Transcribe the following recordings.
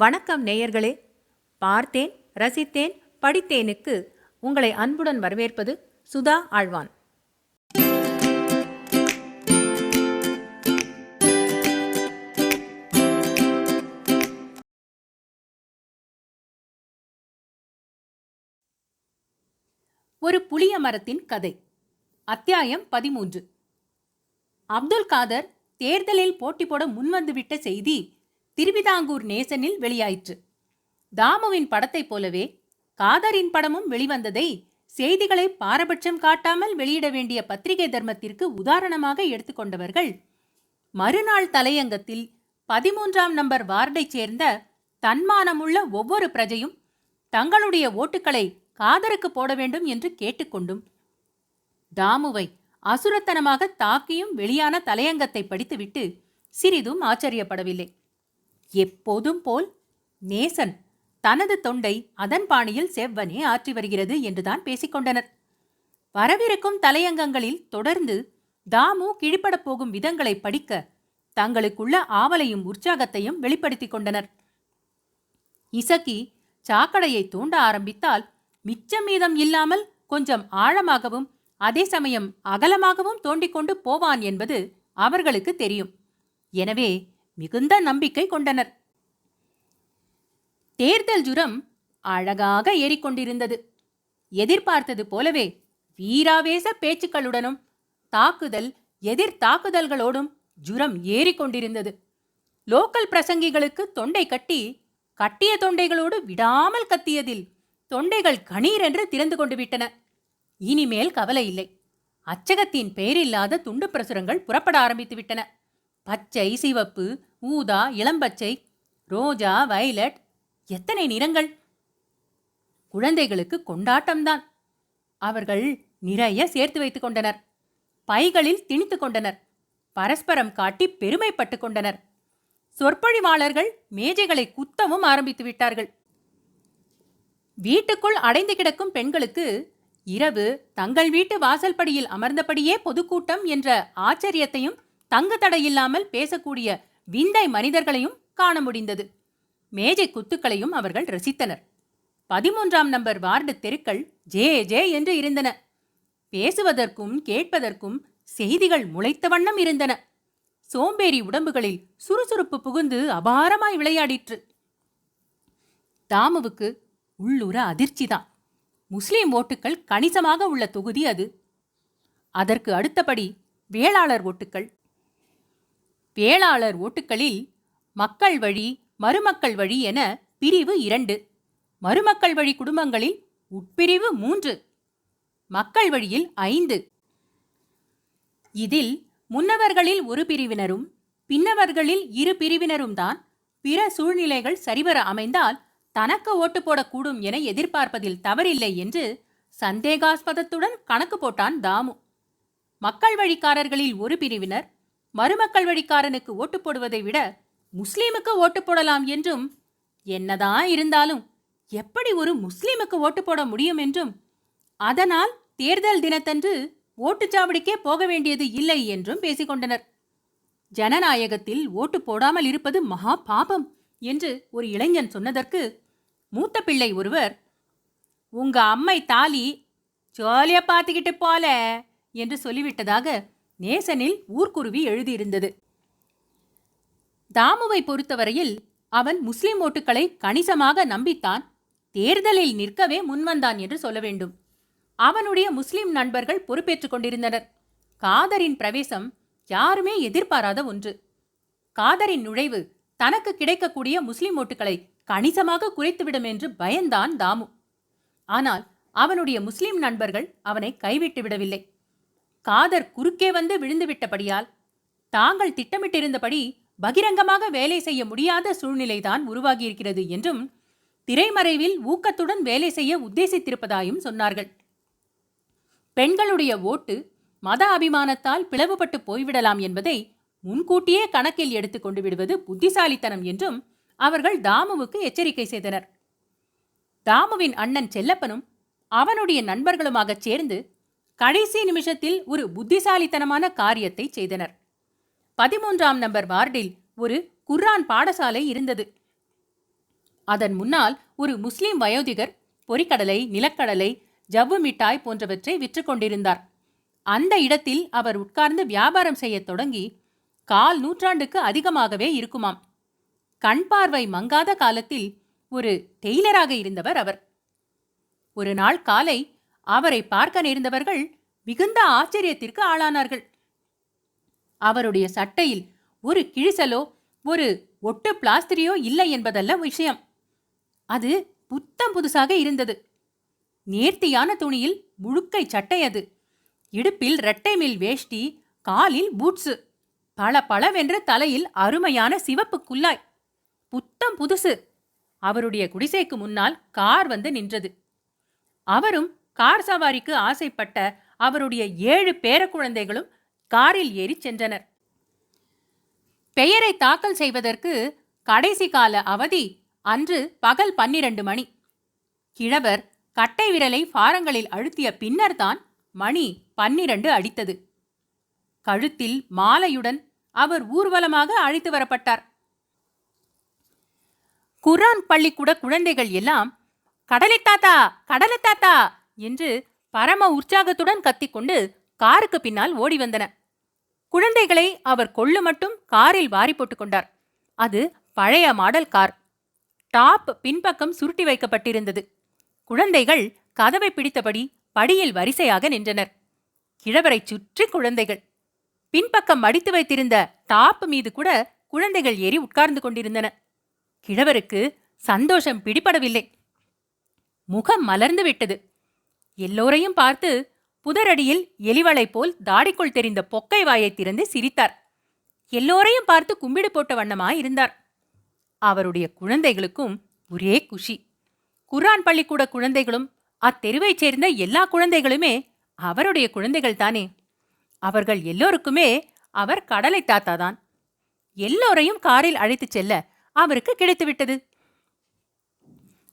வணக்கம் நேயர்களே. பார்த்தேன், ரசித்தேன், படித்தேனுக்கு உங்களை அன்புடன் வரவேற்பது சுதா ஆழ்வான். ஒரு புளிய மரத்தின் கதை. அத்தியாயம் 13. அப்துல் காதர் தேர்தலில் போட்டி போட முன்வந்துவிட்ட செய்தி திருவிதாங்கூர் நேசனில் வெளியாயிற்று. தாமுவின் படத்தைப் போலவே காதரின் படமும் வெளிவந்ததை செய்திகளை பாரபட்சம் காட்டாமல் வெளியிட வேண்டிய பத்திரிகை தர்மத்திற்கு உதாரணமாக எடுத்துக்கொண்டவர்கள் மறுநாள் தலையங்கத்தில் 13ஆம் நம்பர் வார்டைச் சேர்ந்த தன்மானமுள்ள ஒவ்வொரு பிரஜையும் தங்களுடைய ஓட்டுக்களை காதருக்கு போட வேண்டும் என்று கேட்டுக்கொண்டும் தாமுவை அசுரத்தனமாக தாக்கியும் வெளியான தலையங்கத்தை படித்துவிட்டு சிறிதும் ஆச்சரியப்படவில்லை. எப்போதும் போல் நேசன் தனது தொண்டை அதன் பாணியில் செவ்வனே ஆற்றி வருகிறது என்றுதான் பேசிக்கொண்டனர். வரவிருக்கும் தலையங்கங்களில் தொடர்ந்து தாமு கிழிப்படப் போகும் விதங்களை படிக்க தங்களுக்குள்ள ஆவலையும் உற்சாகத்தையும் வெளிப்படுத்திக் கொண்டனர். இசக்கி சாக்கடையை தூண்ட ஆரம்பித்தால் மிச்சம் மீதம் இல்லாமல் கொஞ்சம் ஆழமாகவும் அதே சமயம் அகலமாகவும் தோண்டிக்கொண்டு போவான் என்பது அவர்களுக்கு தெரியும். எனவே மிகுந்த நம்பிக்கை கொண்டனர். தேர்தல் ஜுரம் அழகாக ஏறிக்கொண்டிருந்தது. எதிர்பார்த்தது போலவே வீராவேச பேச்சுக்களுடனும் தாக்குதல் எதிர் தாக்குதல்களோடும் ஜுரம் ஏறிக்கொண்டிருந்தது. லோக்கல் பிரசங்கிகளுக்கு தொண்டை கட்டிய தொண்டைகளோடு விடாமல் கத்தியதில் தொண்டைகள் கணீரென்று திறந்து கொண்டு விட்டன. இனிமேல் கவலை இல்லை. அச்சகத்தின் பெயரில்லாத துண்டு பிரசுரங்கள் புறப்பட ஆரம்பித்து விட்டன. பச்சை, சிவப்பு, ஊதா, இளம்பச்சை, ரோஜா, வயலட், எத்தனை நிறங்கள்! குழந்தைகளுக்கு கொண்டாட்டம்தான். அவர்கள் நிறைய சேர்த்து வைத்துக் கொண்டனர். பைகளில் திணித்து கொண்டனர். பரஸ்பரம் காட்டி பெருமைப்பட்டு கொண்டனர். சொற்பொழிவாளர்கள் மேஜைகளை குத்தவும் ஆரம்பித்து விட்டார்கள். வீட்டுக்குள் அடைந்து கிடக்கும் பெண்களுக்கு இரவு தங்கள் வீட்டு வாசல்படியில் அமர்ந்தபடியே பொதுக்கூட்டம் என்ற ஆச்சரியத்தையும் தங்கு தடையில்லாமல் பேசக்கூடிய விந்தை மனிதர்களையும் காண முடிந்தது. மேஜை குத்துக்களையும் அவர்கள் ரசித்தனர். 13ஆம் நம்பர் வார்டு தெருக்கள் ஜே ஜே என்று இருந்தன. பேசுவதற்கும் கேட்பதற்கும் செய்திகள் முளைத்த வண்ணம் இருந்தன. சோம்பேறி உடம்புகளில் சுறுசுறுப்பு புகுந்து அபாரமாய் விளையாடிற்று. தாமுவுக்கு உள்ளுர அதிர்ச்சிதான். முஸ்லிம் ஓட்டுக்கள் கணிசமாக உள்ள தொகுதி அது. அதற்கு அடுத்தபடி வேளாளர் ஓட்டுக்கள். வேளாளர் ஓட்டுக்களில் மக்கள் வழி, மருமக்கள் வழி என பிரிவு 2. மருமக்கள் வழி குடும்பங்களில் உட்பிரிவு 3. மக்கள் வழியில் 5. இதில் முன்னவர்களில் ஒரு பிரிவினரும் பின்னவர்களில் 2 பிரிவினரும் தான் பிற சூழ்நிலைகள் சரிவர அமைந்தால் தனக்கு ஓட்டு போடக்கூடும் என எதிர்பார்ப்பதில் தவறில்லை என்று சந்தேகாஸ்பதத்துடன் கணக்கு போட்டான் தாமு. மக்கள் வழிக்காரர்களில் ஒரு பிரிவினர் மருமக்கள் வழிக்காரனுக்கு ஓட்டு போடுவதை விட முஸ்லீமுக்கு ஓட்டு போடலாம் என்றும், என்னதான் இருந்தாலும் எப்படி ஒரு முஸ்லீமுக்கு ஓட்டு போட முடியும் என்றும், அதனால் தேர்தல் தினத்தன்று ஓட்டுச்சாவடிக்கே போக வேண்டியது இல்லை என்றும் பேசிக்கொண்டனர். ஜனநாயகத்தில் ஓட்டு போடாமல் இருப்பது மகா பாபம் என்று ஒரு இளைஞன் சொன்னதற்கு மூத்த பிள்ளை ஒருவர், உங்க அம்மை தாலி ஜோலிய பார்த்துக்கிட்டு போல என்று சொல்லிவிட்டதாக நேசனில் ஊர்க்குருவி எழுதியிருந்தது. தாமுவை பொறுத்தவரையில் அவன் முஸ்லிம் ஓட்டுக்களை கணிசமாக நம்பித்தான் தேர்தலில் நிற்கவே முன்வந்தான் என்று சொல்ல வேண்டும். அவனுடைய முஸ்லிம் நண்பர்கள் பொறுப்பேற்றுக் கொண்டிருந்தனர். காதரின் பிரவேசம் யாருமே எதிர்பாராத ஒன்று. காதரின் நுழைவு தனக்கு கிடைக்கக்கூடிய முஸ்லிம் ஓட்டுக்களை கணிசமாக குறைத்துவிடும் என்று பயந்தான் தாமு. ஆனால் அவனுடைய முஸ்லிம் நண்பர்கள் அவனை கைவிட்டு விடவில்லை. காதர் குறுக்கே வந்து விழுந்துவிட்டபடியால் தாங்கள் திட்டமிட்டிருந்தபடி பகிரங்கமாக வேலை செய்ய முடியாத சூழ்நிலைதான் உருவாகியிருக்கிறது என்றும், திரைமறைவில் ஊக்கத்துடன் வேலை செய்ய உத்தேசித்திருப்பதாயும் சொன்னார்கள். பெண்களுடைய ஓட்டு மத அபிமானத்தால் பிளவுபட்டு போய்விடலாம் என்பதை முன்கூட்டியே கணக்கில் எடுத்துக் கொண்டு விடுவது புத்திசாலித்தனம் என்றும் அவர்கள் தாமுவுக்கு எச்சரிக்கை செய்தனர். தாமுவின் அண்ணன் செல்லப்பனும் அவனுடைய நண்பர்களுமாக சேர்ந்து கடைசி நிமிஷத்தில் ஒரு புத்திசாலித்தனமான காரியத்தை செய்தனர். 13ஆம் நம்பர் வார்டில் ஒரு குர்ஆன் பாடசாலை இருந்தது. அதன் முன்னால் ஒரு முஸ்லிம் வயோதிகர் பொரிக்கடலை, நிலக்கடலை, ஜவ்வு மிட்டாய் போன்றவற்றை விற்று கொண்டிருந்தார். அந்த இடத்தில் அவர் உட்கார்ந்து வியாபாரம் செய்ய தொடங்கி 1/4 நூற்றாண்டுக்கு அதிகமாகவே இருக்குமாம். கண் பார்வை மங்காத காலத்தில் ஒரு டெய்லராக இருந்தவர் அவர். ஒரு நாள் காலை அவரை பார்க்க நேர்ந்தவர்கள் மிகுந்த ஆச்சரியத்திற்கு ஆளானார்கள். அவருடைய சட்டையில் ஒரு கிழிசலோ ஒரு ஒட்டு பிளாஸ்திரியோ இல்லை என்பதல்ல விஷயம். அது புத்தம் புதுசாக இருந்தது. நேர்த்தியான துணியில் முழுக்கை சட்டை அது. இடுப்பில் இரட்டை மேல் வேஷ்டி, காலில் பூட்ஸு, பள பளவென்ற தலையில் அருமையான சிவப்பு குல்லாய். புத்தம் புதுசு. அவருடைய குடிசைக்கு முன்னால் கார் வந்து நின்றது. அவரும் கார் சவாரிக்கு ஆசைப்பட்ட அவருடைய 7 பேரக்குழந்தைகளும் காரில் ஏறி சென்றனர். பெயரை தாக்கல் செய்வதற்கு கடைசி கால அவதி அன்று பகல் 12 மணி. கிழவர் கட்டை விரலை ஃபாரங்களில் அழுத்திய பின்னர்தான் மணி 12 அடித்தது. கழுத்தில் மாலையுடன் அவர் ஊர்வலமாக அழைத்து வரப்பட்டார். குர்ஆன் பள்ளிக்கூட குழந்தைகள் எல்லாம் கடலை தாத்தா, கடலை தாத்தா என்று பரம உற்சாகத்துடன் கத்திக்கொண்டு காருக்கு பின்னால் ஓடி வந்தன. குழந்தைகளை அவர் கொள்ளு மட்டும் காரில் வாரி போட்டுக் கொண்டார். அது பழைய மாடல் கார். டாப் பின்பக்கம் சுருட்டி வைக்கப்பட்டிருந்தது. குழந்தைகள் கதவை பிடித்தபடி படியில் வரிசையாக நின்றனர். கிழவரை சுற்றி குழந்தைகள். பின்பக்கம் மடித்து வைத்திருந்த டாப் மீது கூட குழந்தைகள் ஏறி உட்கார்ந்து கொண்டிருந்தன. கிழவருக்கு சந்தோஷம் பிடிபடவில்லை. முகம் மலர்ந்து விட்டது. எல்லோரையும் பார்த்து புதரடியில் எலிவளை போல் தாடிக்குள் தெரிந்த பொக்கை வாயை திறந்து சிரித்தார். எல்லோரையும் பார்த்து கும்பிடு போட்ட வண்ணமாயிருந்தார். அவருடைய குழந்தைகளுக்கும் ஒரே குஷி. குர்ஆன் பள்ளிக்கூட குழந்தைகளும் அத்தெருவைச் சேர்ந்த எல்லா குழந்தைகளுமே அவருடைய குழந்தைகள் தானே. அவர்கள் எல்லோருக்குமே அவர் கடலை தாத்தாதான். எல்லோரையும் காரில் அழைத்துச் செல்ல அவருக்கு கிடைத்துவிட்டது.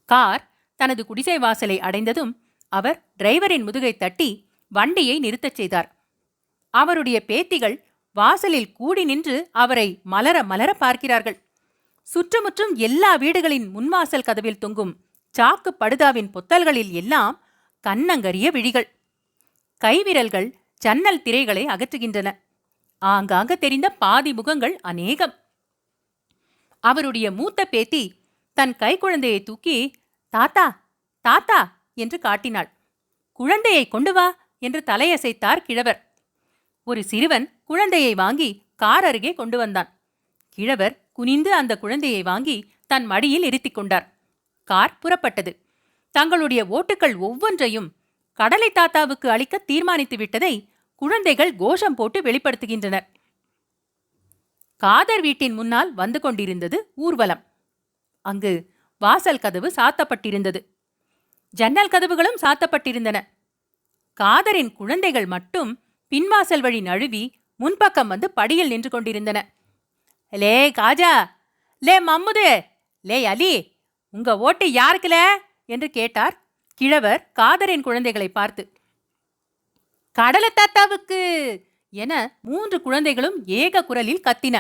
கார் தனது குடிசை வாசலை அடைந்ததும் அவர் டிரைவரின் முதுகை தட்டி வண்டியை நிறுத்தச் செய்தார். அவருடைய பேத்திகள் வாசலில் கூடி நின்று அவரை மலர மலர பார்க்கிறார்கள். சுற்றுமுற்றும் எல்லா வீடுகளின் முன்வாசல் கதவில் தொங்கும் சாக்கு படுதாவின் பொத்தல்களில் எல்லாம் கண்ணங்கரிய விழிகள். கைவிரல்கள் ஜன்னல் திரைகளை அகற்றுகின்றன. ஆங்காங்க தெரிந்த பாதி முகங்கள் அநேகம். அவருடைய மூத்த பேத்தி தன் கைக்குழந்தையை தூக்கி தாத்தா தாத்தா என்று காட்டினாள். குழந்தையை கொண்டு வா என்று தலையசைத்தார் கிழவர். ஒரு சிறுவன் குழந்தையை வாங்கி கார் அருகே கொண்டு வந்தான். கிழவர் குனிந்து அந்த குழந்தையை வாங்கி தன் மடியில் இருத்திக் கொண்டார். கார் புறப்பட்டது. தங்களுடைய ஓட்டுக்கள் ஒவ்வொன்றையும் கடலை தாத்தாவுக்கு அளிக்க தீர்மானித்து விட்டதை குழந்தைகள் கோஷம் போட்டு வெளிப்படுத்துகின்றனர். காதர் வீட்டின் முன்னால் வந்து கொண்டிருந்தது ஊர்வலம். அங்கு வாசல் கதவு சாத்தப்பட்டிருந்தது. ஜன்னல் கதவுகளும் சாத்தப்பட்டிருந்தன. காதரின் குழந்தைகள் மட்டும் பின்வாசல் வழி நழுவி முன்பக்கம் வந்து படியில் நின்று கொண்டிருந்தன. லே காஜா, லே மம்முது, லே அலி, உங்க ஓட்டு யாருக்குல என்று கேட்டார் கிழவர் காதரின் குழந்தைகளை பார்த்து. கடலை தாத்தாவுக்கு என 3 குழந்தைகளும் ஏக குரலில் கத்தின.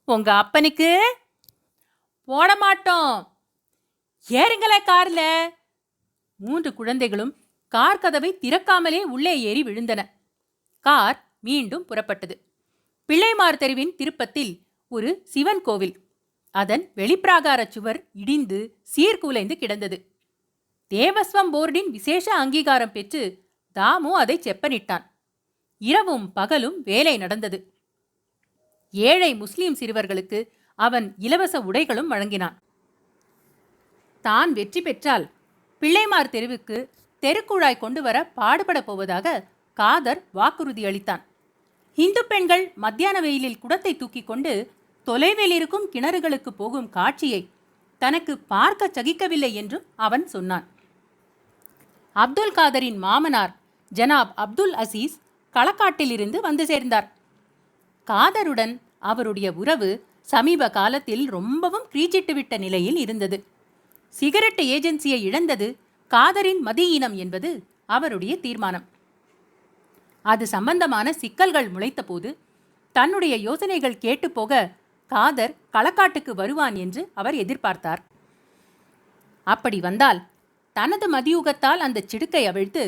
உங்க அப்பனுக்கு போட மாட்டோம், ஏறுங்களே கார்ல. 3 குழந்தைகளும் கார் கதவை திறக்காமலே உள்ளே ஏறி விழுந்தன. கார் மீண்டும் புறப்பட்டது. பிள்ளைமார் தெருவின் திருப்பத்தில் ஒரு சிவன் கோவில். அதன் வெளிப்பிராகார சுவர் இடிந்து சீர்குலைந்து கிடந்தது. தேவஸ்வம் போர்டின் விசேஷ அங்கீகாரம் பெற்று தாமு அதை செப்பனிட்டான். இரவும் பகலும் வேலை நடந்தது. ஏழை முஸ்லிம் சிறுவர்களுக்கு அவன் இலவச உடைகளும் வழங்கினான். தான் வெற்றி பெற்றால் பிள்ளைமார் தெருவுக்கு தெருக்குழாய் கொண்டு வர பாடுபடப் போவதாக காதர் வாக்குறுதி அளித்தான். இந்து பெண்கள் மத்தியான வெயிலில் குடத்தை தூக்கி கொண்டு தொலைவில் இருக்கும் கிணறுகளுக்கு போகும் காட்சியை தனக்கு பார்க்க சகிக்கவில்லை என்றும் அவன் சொன்னான். அப்துல் காதரின் மாமனார் ஜனாப் அப்துல் அசீஸ் களக்காட்டிலிருந்து வந்து சேர்ந்தார். காதருடன் அவருடைய உறவு சமீப காலத்தில் ரொம்பவும் கிரீச்சிட்டுவிட்ட நிலையில் இருந்தது. சிகரெட் ஏஜென்சியை இழந்தது காதரின் மதியீனம் என்பது அவருடைய தீர்மானம். அது சம்பந்தமான சிக்கல்கள் முளைத்தபோது தன்னுடைய யோசனைகள் கேட்டு போக காதர் களக்காட்டுக்கு வருவான் என்று அவர் எதிர்பார்த்தார். அப்படி வந்தால் தனது மதியூகத்தால் அந்த சிடுக்கை அவிழ்த்து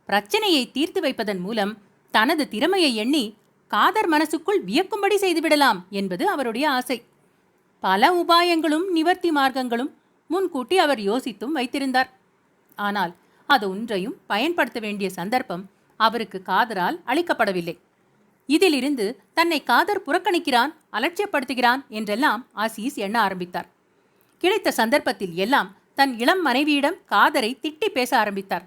பிரச்சனையை தீர்த்து வைப்பதன் மூலம் தனது திறமையை எண்ணி காதர் மனசுக்குள் வியக்கும்படி செய்துவிடலாம் என்பது அவருடைய ஆசை. பல உபாயங்களும் நிவர்த்தி மார்க்கங்களும் முன்கூட்டி அவர் யோசித்தும் வைத்திருந்தார். ஆனால் அது ஒன்றையும் பயன்படுத்த வேண்டிய சந்தர்ப்பம் அவருக்கு காதரால் அளிக்கப்படவில்லை. இதிலிருந்து தன்னை காதர் புறக்கணிக்கிறான், அலட்சியப்படுத்துகிறான் என்றெல்லாம் ஆசீஸ் எண்ண ஆரம்பித்தார். கிடைத்த சந்தர்ப்பத்தில் எல்லாம் தன் இளம் மனைவியிடம் காதரை திட்டி பேச ஆரம்பித்தார்.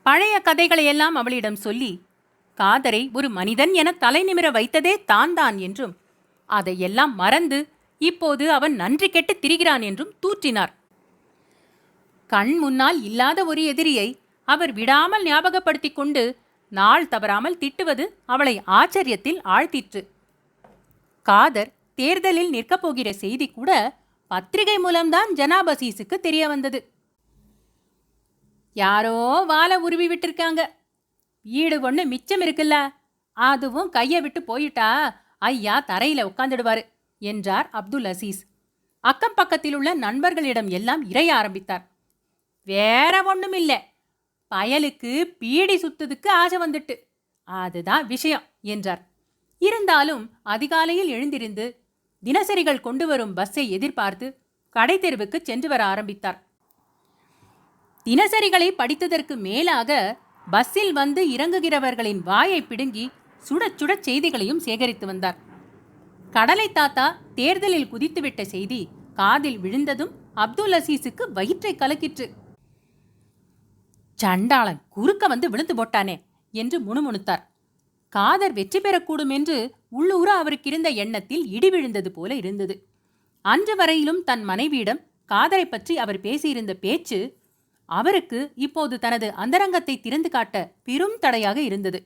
பழைய கதைகளையெல்லாம் அவளிடம் சொல்லி காதரை ஒரு மனிதன் என தலை நிமிர வைத்ததே தான் என்றும் அதையெல்லாம் மறந்து இப்போது அவன் நன்றி கெட்டு திரிகிறான் என்றும் தூற்றினார். கண் முன்னால் இல்லாத ஒரு எதிரியை அவர் விடாமல் ஞாபகப்படுத்திக் கொண்டு நாள் தவறாமல் திட்டுவது அவளை ஆச்சரியத்தில் ஆழ்த்திற்று. காதர் தேர்தலில் நிற்கப் போகிற செய்தி கூட பத்திரிகை மூலம்தான் ஜனாப் அசீஸுக்கு தெரிய வந்தது. யாரோ வாழை உருவி விட்டிருக்காங்க, வீடு ஒன்று மிச்சம் இருக்குல்ல, அதுவும் கையை விட்டு போயிட்டா ஐயா தரையில உட்காந்துடுவாரு என்றார் அப்துல் அசீஸ். அக்கம் பக்கத்தில் உள்ள நண்பர்களிடம் எல்லாம் இறைய ஆரம்பித்தார். வேற ஒண்ணும் இல்லை, பயலுக்கு பீடி சுத்துதுக்கு ஆசை வந்துட்டு, அதுதான் விஷயம் என்றார். இருந்தாலும் அதிகாலையில் எழுந்திருந்து தினசரிகள் கொண்டு வரும் பஸ்ஸை எதிர்பார்த்து கடை தெருவுக்கு சென்று வர ஆரம்பித்தார். தினசரிகளை படித்ததற்கு மேலாக பஸ்ஸில் வந்து இறங்குகிறவர்களின் வாயை பிடுங்கி சுட சுட செய்திகளையும் சேகரித்து வந்தார். கடலை தாத்தா தேர்தலில் குதித்துவிட்ட செய்தி காதில் விழுந்ததும் அப்துல் அசீஸுக்கு வயிற்றை கலக்கிற்று. சண்டாளன் குறுக்க வந்து விழுந்து போட்டானே என்று முணுமுணுத்தார். காதர் வெற்றி பெறக்கூடும் என்று உள்ளூர அவருக்கு இருந்த எண்ணத்தில் இடி விழுந்தது போல இருந்தது. அன்று வரையிலும் தன் மனைவியிடம் காதரை பற்றி அவர் பேசியிருந்த பேச்சு அவருக்கு இப்போது தனது அந்தரங்கத்தை திறந்து காட்ட பெரும் தடையாக இருந்தது.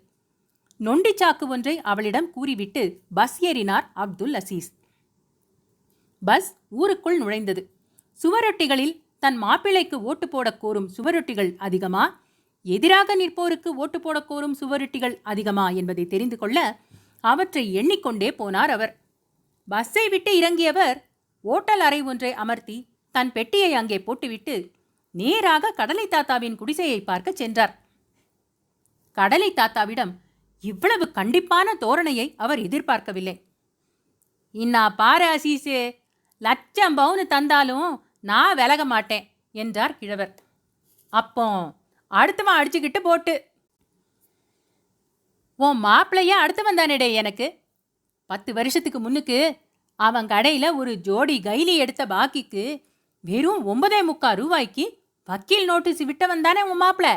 நொண்டிச்சாக்கு ஒன்றை அவளிடம் கூறிவிட்டு பஸ் ஏறினார் அப்துல் அசீஸ். பஸ் ஊருக்குள் நுழைந்தது. சுவரொட்டிகளில் தன் மாப்பிள்ளைக்கு ஓட்டு போட கோரும் சுவரொட்டிகள் அதிகமா, எதிராக நிற்போருக்கு ஓட்டு போட கோரும் சுவரொட்டிகள் அதிகமா என்பதை தெரிந்து கொள்ள அவற்றை எண்ணிக்கொண்டே போனார் அவர். பஸ்ஸை விட்டு இறங்கியவர் ஓட்டல் அறை ஒன்றை அமர்த்தி தன் பெட்டியை அங்கே போட்டுவிட்டு நேராக கடலை தாத்தாவின் குடிசையை பார்க்க சென்றார். கடலை தாத்தாவிடம் இவ்வளவு கண்டிப்பான தோரணையை அவர் எதிர்பார்க்கவில்லை. இன்னா பாரு அசீஸே, 1,00,000 பவுன் தந்தாலும் நான் விலக மாட்டேன் என்றார் கிழவர். அப்போ அடுத்தவன் அடிச்சுக்கிட்டு போட்டு, உன் மாப்பிள்ளைய அடுத்தவன் தானேடே எனக்கு. 10 வருஷத்துக்கு முன்னுக்கு அவன் கடையில் ஒரு ஜோடி கைலி எடுத்த பாக்கிக்கு வெறும் 9.25 ரூபாய்க்கு வக்கீல் நோட்டீஸ் விட்டவன் தானே உன் மாப்பிள்ள.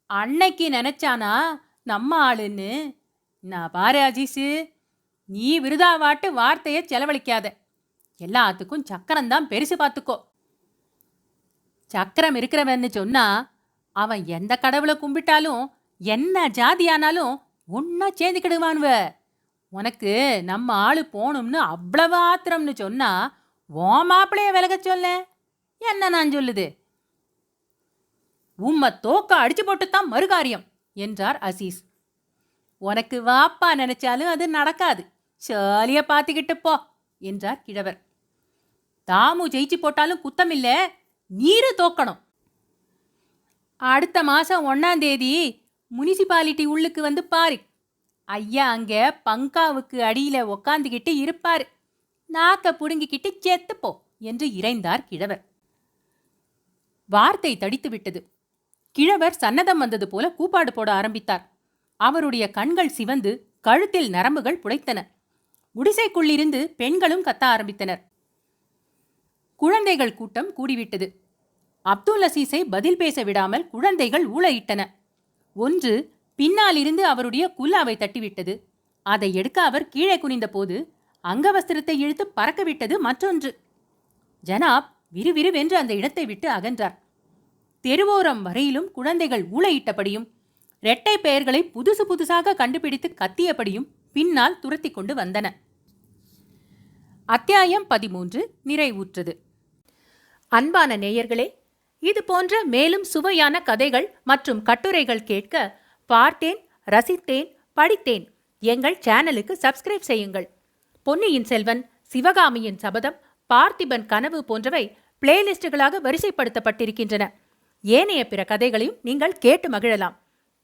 அன்னைக்கு நினைச்சானா நம்ம ஆளுன்னு. நான் பாரு அஜீஸு, நீ விருதாவாட்டு வார்த்தையை செலவழிக்காத. எல்லாத்துக்கும் சக்கரம்தான் பெருசு பார்த்துக்கோ. சக்கரம் இருக்கிறவன்னு சொன்னா அவன் எந்த கடவுளை கும்பிட்டாலும் என்ன ஜாதியானாலும் ஒன்னா சேர்ந்துக்கிடுவானுவ. உனக்கு நம்ம ஆளு போகணும்னு அவ்வளவு ஆத்திரம்னு சொன்னா உன் மாப்பிளைய விலக சொல்ல என்ன நான் சொல்லுது? உம்மை தோக்க அடிச்சு போட்டுத்தான் மறுகாரியம் என்றார் அசீஸ். உனக்கு வாப்பா நினைச்சாலும் அது நடக்காது, சாலிய பார்த்துக்கிட்டு போ என்றார் கிழவர். தாமு ஜெயிச்சு போட்டாலும் குத்தமில்ல, நீரு தோக்கணும். அடுத்த மாசம் 1ஆம் தேதி முனிசிபாலிட்டி உள்ளுக்கு வந்து பாரு. ஐயா அங்க பங்காவுக்கு அடியில உக்காந்துக்கிட்டு இருப்பாரு. நாக்க புடுங்கிக்கிட்டு செத்துப்போ என்று இறைந்தார் கிழவர். வார்த்தை தடித்து விட்டது. கிழவர் சன்னதம் வந்தது போல கூப்பாடு போட ஆரம்பித்தார். அவருடைய கண்கள் சிவந்து கழுத்தில் நரம்புகள் புடைத்தன. குடிசைக்குள்ளிருந்து பெண்களும் கத்த ஆரம்பித்தனர். குழந்தைகள் கூட்டம் கூடிவிட்டது. அப்துல் அசீஸை பதில் பேச விடாமல் குழந்தைகள் ஊளையிட்டன. ஒன்று பின்னாலிருந்து அவருடைய குல்லாவை தட்டிவிட்டது. அதை எடுக்க அவர் கீழே குனிந்த போது அங்கவஸ்திரத்தை இழுத்து பறக்கவிட்டது மற்றொன்று. ஜனாப் விறுவிறுவென்று அந்த இடத்தை விட்டு அகன்றார். தெருவோரம் வரையிலும் குழந்தைகள் ஊளையிட்டபடியும் இரட்டை பெயர்களை புதுசு புதுசாக கண்டுபிடித்து கத்தியபடியும் பின்னால் துரத்தி கொண்டு வந்தன. அத்தியாயம் 13 நிறைவுற்றது. அன்பான நேயர்களே, இது போன்ற மேலும் சுவையான கதைகள் மற்றும் கட்டுரைகள் கேட்க பார்த்தேன், ரசித்தேன், படித்தேன் எங்கள் சேனலுக்கு சப்ஸ்கிரைப் செய்யுங்கள். பொன்னியின் செல்வன், சிவகாமியின் சபதம், பார்த்திபன் கனவு போன்றவை பிளேலிஸ்டுகளாக வரிசைப்படுத்தப்பட்டிருக்கின்றன. ஏனைய பிற கதைகளையும் நீங்கள் கேட்டு மகிழலாம்.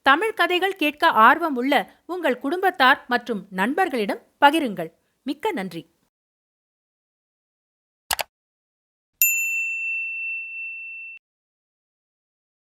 தமிழ் கதைகள் கேட்க ஆர்வம் உள்ள உங்கள் குடும்பத்தார் மற்றும் நண்பர்களிடம் பகிருங்கள். மிக்க நன்றி.